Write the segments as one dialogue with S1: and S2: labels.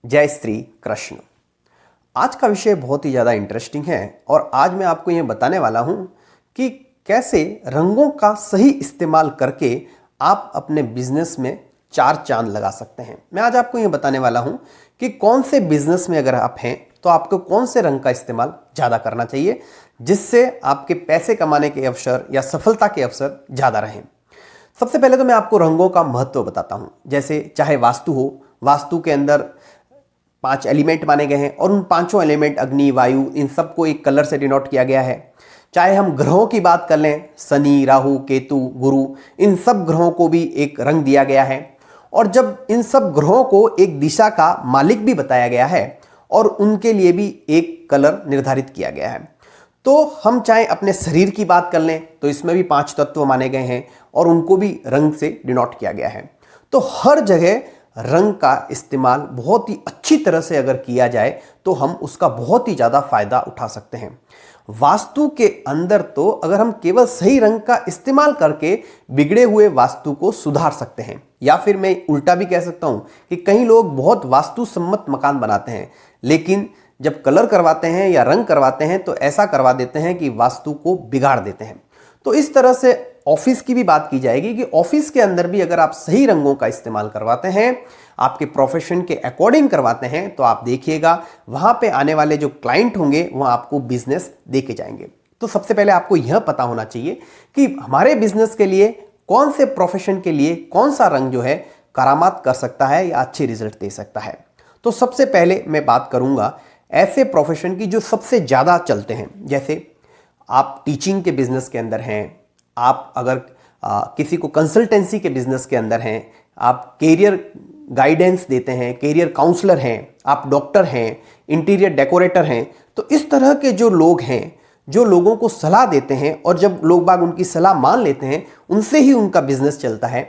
S1: जय श्री कृष्ण। आज का विषय बहुत ही ज़्यादा इंटरेस्टिंग है और आज मैं आपको ये बताने वाला हूँ कि कैसे रंगों का सही इस्तेमाल करके आप अपने बिजनेस में चार चांद लगा सकते हैं। मैं आज आपको ये बताने वाला हूँ कि कौन से बिजनेस में अगर आप हैं तो आपको कौन से रंग का इस्तेमाल ज़्यादा करना चाहिए जिससे आपके पैसे कमाने के अवसर या सफलता के अवसर ज़्यादा रहें। सबसे पहले तो मैं आपको रंगों का महत्व बताता हूँ। जैसे चाहे वास्तु हो, वास्तु के अंदर 5 एलिमेंट माने गए हैं और उन पांचों एलिमेंट अग्नि, वायु, इन सबको एक कलर से डिनोट किया गया है। चाहे हम ग्रहों की बात कर लें, शनि, राहु, केतु, गुरु, इन सब ग्रहों को भी एक रंग दिया गया है और जब इन सब ग्रहों को एक दिशा का मालिक भी बताया गया है और उनके लिए भी एक कलर निर्धारित किया गया है। तो हम चाहे अपने शरीर की बात कर लें तो इसमें भी 5 तत्व माने गए हैं और उनको भी रंग से डिनोट किया गया है। तो हर जगह रंग का इस्तेमाल बहुत ही अच्छी तरह से अगर किया जाए तो हम उसका बहुत ही ज़्यादा फायदा उठा सकते हैं। वास्तु के अंदर तो अगर हम केवल सही रंग का इस्तेमाल करके बिगड़े हुए वास्तु को सुधार सकते हैं, या फिर मैं उल्टा भी कह सकता हूं कि कई लोग बहुत वास्तु सम्मत मकान बनाते हैं लेकिन जब कलर करवाते हैं या रंग करवाते हैं तो ऐसा करवा देते हैं कि वास्तु को बिगाड़ देते हैं। तो इस तरह से ऑफिस की भी बात की जाएगी कि ऑफिस के अंदर भी अगर आप सही रंगों का इस्तेमाल करवाते हैं, आपके प्रोफेशन के अकॉर्डिंग करवाते हैं, तो आप देखिएगा वहां पे आने वाले जो क्लाइंट होंगे वह आपको बिजनेस दे के जाएंगे। तो सबसे पहले आपको यह पता होना चाहिए कि हमारे बिजनेस के लिए कौन से प्रोफेशन के लिए कौन सा रंग जो है करामात कर सकता है या अच्छे रिजल्ट दे सकता है। तो सबसे पहले मैं बात करूंगा ऐसे प्रोफेशन की जो सबसे ज़्यादा चलते हैं। जैसे आप टीचिंग के बिजनेस के अंदर हैं, आप अगर किसी को कंसल्टेंसी के बिजनेस के अंदर हैं, आप कैरियर गाइडेंस देते हैं, कैरियर काउंसलर हैं, आप डॉक्टर हैं, इंटीरियर डेकोरेटर हैं, तो इस तरह के जो लोग हैं जो लोगों को सलाह देते हैं और जब लोग बाग उनकी सलाह मान लेते हैं उनसे ही उनका बिजनेस चलता है,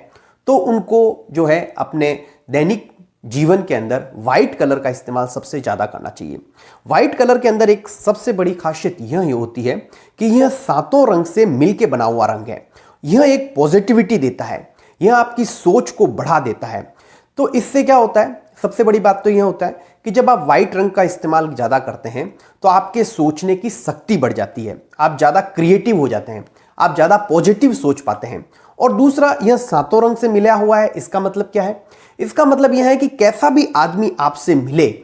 S1: तो उनको जो है अपने दैनिक जीवन के अंदर वाइट कलर का इस्तेमाल सबसे ज़्यादा करना चाहिए। वाइट कलर के अंदर एक सबसे बड़ी खासियत यह होती है कि यह 7 रंग से मिलके बना हुआ रंग है। यह एक पॉजिटिविटी देता है, यह आपकी सोच को बढ़ा देता है। तो इससे क्या होता है, सबसे बड़ी बात तो यह होता है कि जब आप वाइट रंग का इस्तेमाल ज़्यादा करते हैं तो आपके सोचने की शक्ति बढ़ जाती है, आप ज़्यादा क्रिएटिव हो जाते हैं, आप ज़्यादा पॉजिटिव सोच पाते हैं। और दूसरा, यह 7 रंग से मिला हुआ है। इसका मतलब क्या है? इसका मतलब यह है कि कैसा भी आदमी आपसे मिले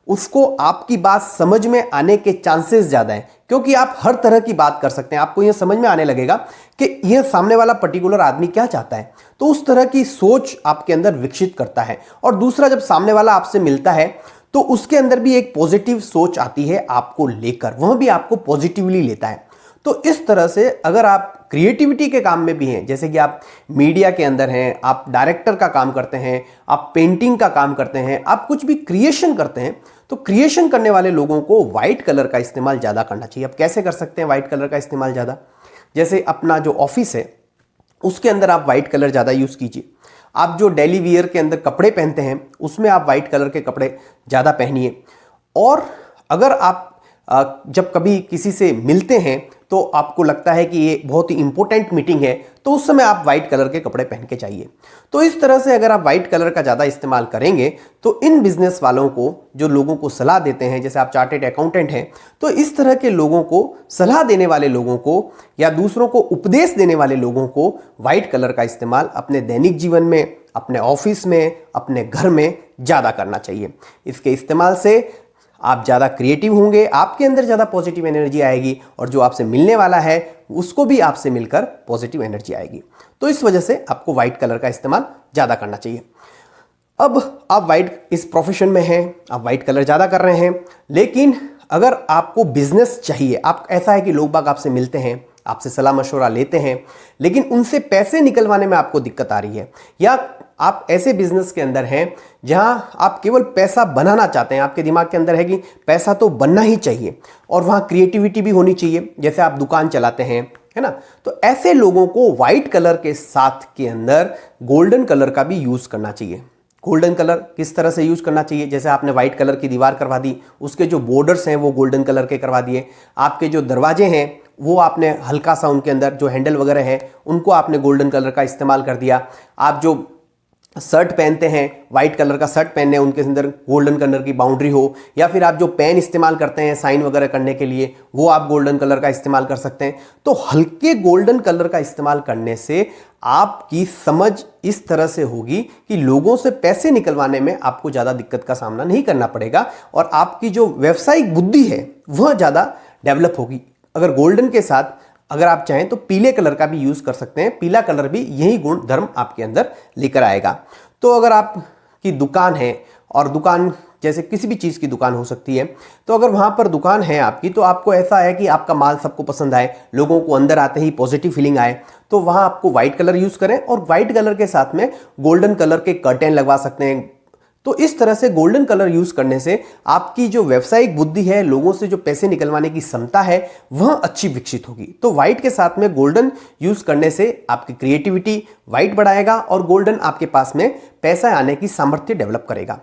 S1: उसको आपकी बात समझ में आने के चांसेस ज़्यादा हैं, क्योंकि आप हर तरह की बात कर सकते हैं। आपको यह समझ में आने लगेगा कि यह सामने वाला पर्टिकुलर आदमी क्या चाहता है, तो उस तरह की सोच आपके अंदर विकसित करता है। और दूसरा, जब सामने वाला आपसे मिलता है तो उसके अंदर भी एक पॉजिटिव सोच आती है आपको लेकर, वह भी आपको पॉजिटिवली लेता है। तो इस तरह से अगर आप क्रिएटिविटी के काम में भी हैं, जैसे कि आप मीडिया के अंदर हैं, आप डायरेक्टर का काम करते हैं, आप पेंटिंग का काम करते हैं, आप कुछ भी क्रिएशन करते हैं, तो क्रिएशन करने वाले लोगों को वाइट कलर का इस्तेमाल ज़्यादा करना चाहिए। अब कैसे कर सकते हैं वाइट कलर का इस्तेमाल ज़्यादा? जैसे अपना जो ऑफिस है उसके अंदर आप वाइट कलर ज़्यादा यूज़ कीजिए। आप जो डेली वियर के अंदर कपड़े पहनते हैं उसमें आप वाइट कलर के कपड़े ज़्यादा पहनिए। और अगर आप जब कभी किसी से मिलते हैं तो आपको लगता है कि ये बहुत ही इंपॉर्टेंट मीटिंग है, तो उस समय आप वाइट कलर के कपड़े पहन के चाहिए। तो इस तरह से अगर आप वाइट कलर का ज़्यादा इस्तेमाल करेंगे तो इन बिजनेस वालों को, जो लोगों को सलाह देते हैं, जैसे आप चार्टेड अकाउंटेंट हैं, तो इस तरह के लोगों को, सलाह देने वाले लोगों को या दूसरों को उपदेश देने वाले लोगों को वाइट कलर का इस्तेमाल अपने दैनिक जीवन में, अपने ऑफिस में, अपने घर में ज़्यादा करना चाहिए। इसके इस्तेमाल से आप ज़्यादा क्रिएटिव होंगे, आपके अंदर ज़्यादा पॉजिटिव एनर्जी आएगी और जो आपसे मिलने वाला है उसको भी आपसे मिलकर पॉजिटिव एनर्जी आएगी। तो इस वजह से आपको वाइट कलर का इस्तेमाल ज़्यादा करना चाहिए। अब आप वाइट इस प्रोफेशन में हैं, आप वाइट कलर ज़्यादा कर रहे हैं, लेकिन अगर आपको बिजनेस चाहिए, आप ऐसा है कि लोग बाग आपसे मिलते हैं, आपसे सलाह मशवरा लेते हैं, लेकिन उनसे पैसे निकलवाने में आपको दिक्कत आ रही है, या आप ऐसे बिजनेस के अंदर हैं जहां आप केवल पैसा बनाना चाहते हैं, आपके दिमाग के अंदर है कि पैसा तो बनना ही चाहिए और वहां क्रिएटिविटी भी होनी चाहिए, जैसे आप दुकान चलाते हैं, है ना, तो ऐसे लोगों को वाइट कलर के साथ के अंदर गोल्डन कलर का भी यूज करना चाहिए। गोल्डन कलर किस तरह से यूज करना चाहिए? जैसे आपने व्हाइट कलर की दीवार करवा दी, उसके जो बॉर्डर्स हैं वो गोल्डन कलर के करवा दिए, आपके जो दरवाजे हैं वो आपने हल्का सा उनके अंदर जो हैंडल वगैरह है उनको आपने गोल्डन कलर का इस्तेमाल कर दिया, आप जो शर्ट पहनते हैं, वाइट कलर का शर्ट पहनने, उनके अंदर गोल्डन कलर की बाउंड्री हो, या फिर आप जो पेन इस्तेमाल करते हैं साइन वगैरह करने के लिए, वो आप गोल्डन कलर का इस्तेमाल कर सकते हैं। तो हल्के गोल्डन कलर का इस्तेमाल करने से आपकी समझ इस तरह से होगी कि लोगों से पैसे निकलवाने में आपको ज़्यादा दिक्कत का सामना नहीं करना पड़ेगा, और आपकी जो व्यावसायिक बुद्धि है वह ज़्यादा डेवलप होगी। अगर गोल्डन के साथ अगर आप चाहें तो पीले कलर का भी यूज कर सकते हैं, पीला कलर भी यही गुण धर्म आपके अंदर लेकर आएगा। तो अगर आपकी दुकान है, और दुकान जैसे किसी भी चीज़ की दुकान हो सकती है, तो अगर वहाँ पर दुकान है आपकी, तो आपको ऐसा है कि आपका माल सबको पसंद आए, लोगों को अंदर आते ही पॉजिटिव फीलिंग आए, तो वहाँ आपको व्हाइट कलर यूज़ करें, और व्हाइट कलर के साथ में गोल्डन कलर के कर्टेन लगवा सकते हैं। तो इस तरह से गोल्डन कलर यूज करने से आपकी जो व्यावसायिक बुद्धि है, लोगों से जो पैसे निकलवाने की क्षमता है, वह अच्छी विकसित होगी। तो व्हाइट के साथ में गोल्डन यूज करने से आपकी क्रिएटिविटी व्हाइट बढ़ाएगा, और गोल्डन आपके पास में पैसा आने की सामर्थ्य डेवलप करेगा।